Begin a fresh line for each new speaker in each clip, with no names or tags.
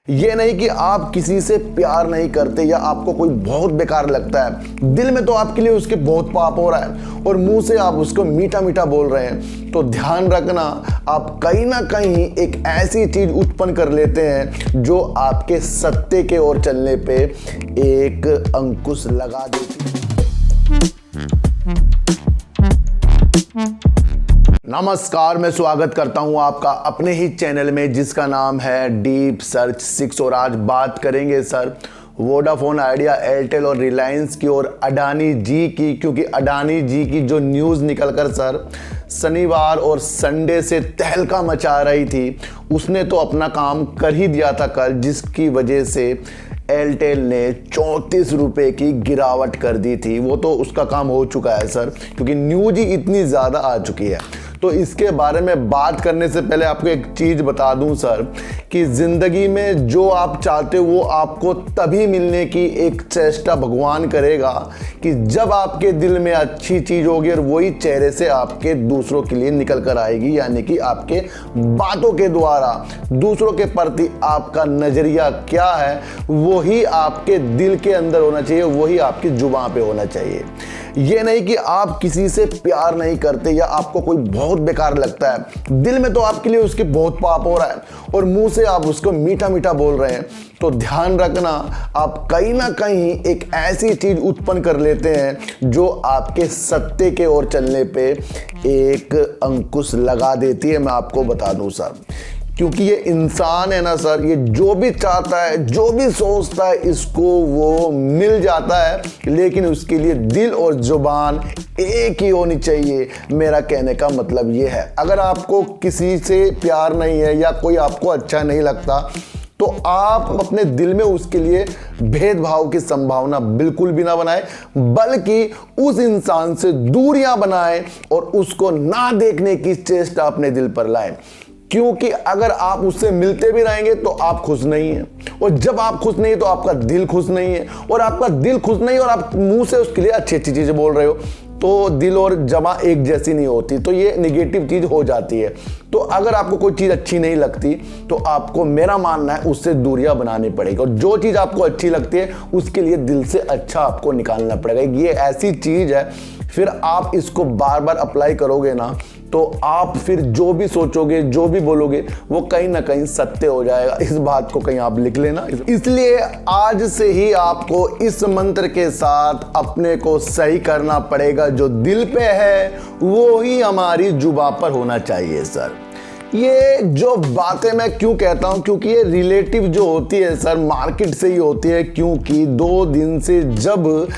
ये नहीं कि आप किसी से प्यार नहीं करते या आपको कोई बहुत बेकार लगता है, दिल में तो आपके लिए उसके बहुत पाप हो रहा है और मुंह से आप उसको मीठा मीठा बोल रहे हैं। तो ध्यान रखना, आप कहीं ना कहीं एक ऐसी चीज उत्पन्न कर लेते हैं जो आपके सत्य के ओर चलने पे एक अंकुश लगा देती है। नमस्कार, मैं स्वागत करता हूं आपका अपने ही चैनल में जिसका नाम है डीप सर्च 6। और आज बात करेंगे सर वोडाफोन आइडिया, एयरटेल और रिलायंस की और अडानी जी की, क्योंकि अडानी जी की जो न्यूज़ निकलकर सर शनिवार और संडे से तहलका मचा रही थी, उसने तो अपना काम कर ही दिया था कल, जिसकी वजह से एयरटेल ने 34 रुपये की गिरावट कर दी थी। वो तो उसका काम हो चुका है सर, क्योंकि न्यूज़ ही इतनी ज़्यादा आ चुकी है। तो इसके बारे में बात करने से पहले आपको एक चीज़ बता दूं सर कि ज़िंदगी में जो आप चाहते हो वो आपको तभी मिलने की एक चेष्टा भगवान करेगा कि जब आपके दिल में अच्छी चीज़ होगी और वही चेहरे से आपके दूसरों के लिए निकल कर आएगी, यानी कि आपके बातों के द्वारा दूसरों के प्रति आपका नज़रिया क्या है वही आपके दिल के अंदर होना चाहिए, वही आपकी जुबान पे होना चाहिए। ये नहीं कि आप किसी से प्यार नहीं करते या आपको कोई बहुत बेकार लगता है, दिल में तो आपके लिए उसके बहुत पाप हो रहा है और मुंह से आप उसको मीठा मीठा बोल रहे हैं। तो ध्यान रखना, आप कहीं ना कहीं एक ऐसी चीज उत्पन्न कर लेते हैं जो आपके सत्य के ओर चलने पे एक अंकुश लगा देती है। मैं आपको बता दूं सर, क्योंकि ये इंसान है ना सर, ये जो भी चाहता है, जो भी सोचता है, इसको वो मिल जाता है, लेकिन उसके लिए दिल और जुबान एक ही होनी चाहिए। मेरा कहने का मतलब ये है, अगर आपको किसी से प्यार नहीं है या कोई आपको अच्छा नहीं लगता तो आप अपने दिल में उसके लिए भेदभाव की संभावना बिल्कुल भी ना बनाएं, बल्कि उस इंसान से दूरियां बनाएं और उसको ना देखने की चेष्टा अपने दिल पर लाएं। क्योंकि अगर आप उससे मिलते भी रहेंगे तो आप खुश नहीं हैं, और जब आप खुश नहीं तो आपका दिल खुश नहीं है, और आपका दिल खुश नहीं और आप मुंह से उसके लिए अच्छी अच्छी चीजें बोल रहे हो तो दिल और जमा एक जैसी नहीं होती, तो ये नेगेटिव चीज हो जाती है। तो अगर आपको कोई चीज अच्छी नहीं लगती तो आपको, मेरा मानना है, उससे दूरियां बनानी पड़ेगी, और जो चीज आपको अच्छी लगती है उसके लिए दिल से अच्छा आपको निकालना पड़ेगा। ये ऐसी चीज है, फिर आप इसको बार बार अप्लाई करोगे ना तो आप फिर जो भी सोचोगे, जो भी बोलोगे, वो कहीं ना कहीं सत्य हो जाएगा। इस बात को कहीं आप लिख लेना। इसलिए आज से ही आपको इस मंत्र के साथ अपने को सही करना पड़ेगा, जो दिल पे है वो ही हमारी जुबान पर होना चाहिए सर। ये जो बातें मैं क्यों कहता हूं, क्योंकि ये रिलेटिव जो होती है सर मार्केट से ही होती है, क्योंकि 2 दिन से जब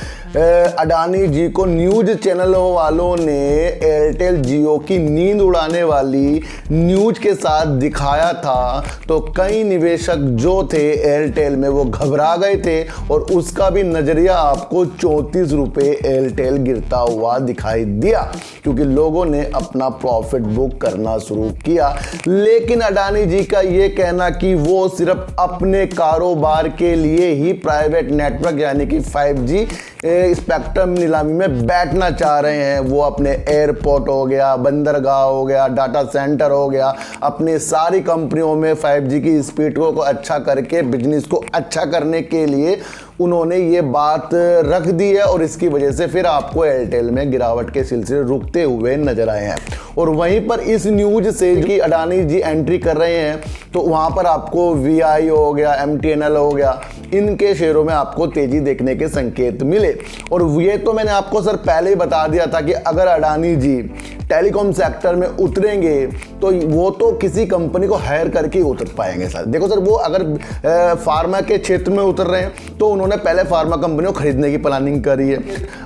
अडानी जी को न्यूज चैनलों वालों ने एयरटेल जियो की नींद उड़ाने वाली न्यूज के साथ दिखाया था तो कई निवेशक जो थे एयरटेल में वो घबरा गए थे, और उसका भी नजरिया आपको 34 रुपये एयरटेल गिरता हुआ दिखाई दिया, क्योंकि लोगों ने अपना प्रॉफिट बुक करना शुरू किया। लेकिन अडानी जी का ये कहना कि वो सिर्फ अपने कारोबार के लिए ही प्राइवेट नेटवर्क यानी कि 5G स्पेक्ट्रम नीलामी में बैठना चाह रहे हैं, वो अपने एयरपोर्ट हो गया, बंदरगाह हो गया, डाटा सेंटर हो गया, अपनी सारी कंपनियों में 5G की स्पीड को अच्छा करके बिजनेस को अच्छा करने के लिए उन्होंने ये बात रख दी है, और इसकी वजह से फिर आपको एयरटेल में गिरावट के सिलसिले रुकते हुए नजर आए हैं। और वहीं पर इस न्यूज से कि अडानी जी एंट्री कर रहे हैं तो वहां पर आपको VI हो गया, MTNL हो गया, इनके शेयरों में आपको तेजी देखने के संकेत मिले। और ये तो मैंने आपको सर पहले ही बता दिया था कि अगर अडानी जी टेलीकॉम सेक्टर में उतरेंगे तो वो तो किसी कंपनी को हायर करके ही उतर पाएंगे सर। देखो सर, वो अगर फार्मा के क्षेत्र में उतर रहे हैं तो उन्होंने पहले फार्मा कंपनी को खरीदने की प्लानिंग करी है।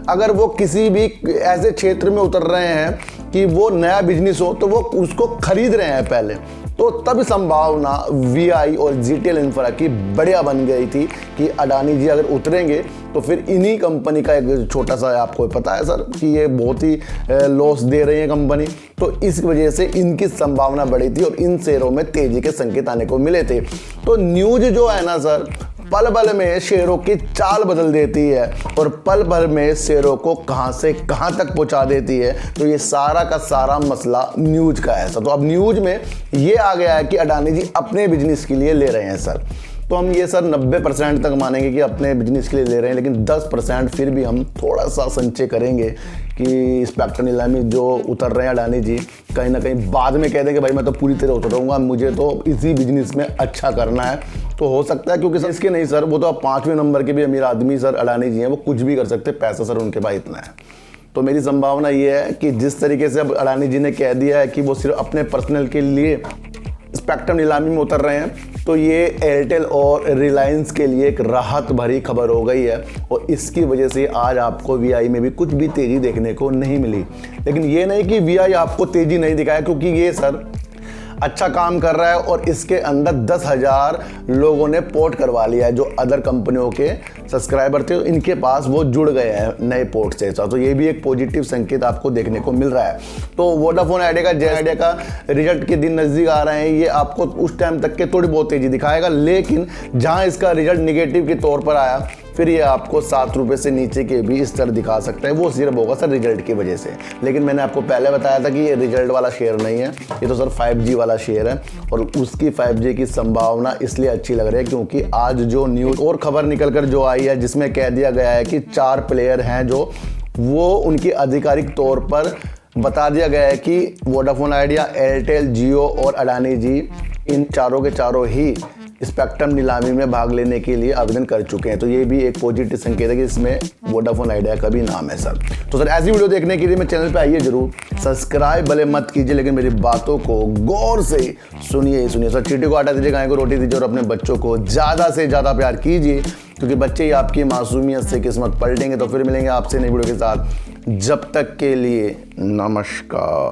अगर वो किसी भी ऐसे क्षेत्र में उतर रहे हैं कि वो नया बिजनेस हो तो वो उसको खरीद रहे हैं पहले, तो तब संभावना VI और GTL इंफ्रा की बढ़िया बन गई थी कि अडानी जी अगर उतरेंगे तो फिर इन्हीं कंपनी का एक छोटा सा, आपको पता है सर कि ये बहुत ही लॉस दे रही है कंपनी, तो इस वजह से इनकी संभावना बढ़ी थी और इन शेयरों में तेजी के संकेत आने को मिले थे। तो न्यूज जो है ना सर, पल भर में शेयरों की चाल बदल देती है और पल भर में शेयरों को कहां से कहां तक पहुंचा देती है। तो ये सारा का सारा मसला न्यूज का है सर। तो अब न्यूज में ये आ गया है कि अडानी जी अपने बिजनेस के लिए ले रहे हैं सर। तो हम ये सर 90% तक मानेंगे कि अपने बिजनेस के लिए ले रहे हैं, लेकिन 10% फिर भी हम थोड़ा सा संचय करेंगे कि स्पेक्ट्रम नीलामी जो उतर रहे हैं अडानी जी, कहीं ना कहीं बाद में कह देंगे भाई मैं तो पूरी तरह उतरूंगा, मुझे तो इसी बिजनेस में अच्छा करना है। तो हो सकता है, क्योंकि सर इसके नहीं सर, वो तो अब 5वें नंबर के भी अमीर आदमी सर अडानी जी हैं, वो कुछ भी कर सकते, पैसा सर उनके पास इतना है। तो मेरी संभावना ये है कि जिस तरीके से अब अडानी जी ने कह दिया है कि वो सिर्फ अपने पर्सनल के लिए स्पेक्ट्रम नीलामी में उतर रहे हैं, तो ये एयरटेल और रिलायंस के लिए एक राहत भरी खबर हो गई है, और इसकी वजह से आज आपको वीआई में भी कुछ भी तेज़ी देखने को नहीं मिली। लेकिन ये नहीं कि वीआई आपको तेज़ी नहीं दिखाया, क्योंकि ये सर अच्छा काम कर रहा है और इसके अंदर 10,000 लोगों ने पोर्ट करवा लिया है, जो अदर कंपनियों के सब्सक्राइबर थे इनके पास वो जुड़ गए हैं नए पोर्ट से। तो ये भी एक पॉजिटिव संकेत आपको देखने को मिल रहा है। तो वोडाफोन आइडिया का जय आइडिया का रिजल्ट के दिन नज़दीक आ रहे हैं, ये आपको उस टाइम तक के थोड़ी बहुत तेज़ी दिखाएगा, लेकिन जहाँ इसका रिजल्ट निगेटिव के तौर पर आया, फिर ये आपको 7 रुपये से नीचे के भी स्तर दिखा सकता है। वो सिर्फ होगा सर रिजल्ट की वजह से। लेकिन मैंने आपको पहले बताया था कि ये रिजल्ट वाला शेयर नहीं है, ये तो सर 5G वाला शेयर है, और उसकी 5G की संभावना इसलिए अच्छी लग रही है क्योंकि आज जो न्यूज़ और खबर निकल कर जो आई है, जिसमें कह दिया गया है कि 4 प्लेयर हैं जो वो उनकी आधिकारिक तौर पर बता दिया गया है कि वोडाफोन आइडिया, एयरटेल, जियो और अडानी जी, इन चारों के चारों ही स्पेक्ट्रम नीलामी में भाग लेने के लिए आवेदन कर चुके हैं। तो ये भी एक पॉजिटिव संकेत है कि इसमें वोडाफोन आइडिया का भी नाम है सर। तो सर ऐसी वीडियो देखने के लिए मेरे चैनल पे आइए जरूर, सब्सक्राइब भले मत कीजिए, लेकिन मेरी बातों को गौर से सुनिए सर। चींटी को आटा दीजिए, गाय को रोटी दीजिए, और अपने बच्चों को ज़्यादा से ज़्यादा प्यार कीजिए, क्योंकि बच्चे ही आपकी मासूमियत से किस्मत पलटेंगे। तो फिर मिलेंगे आपसे नई वीडियो के साथ, जब तक के लिए नमस्कार।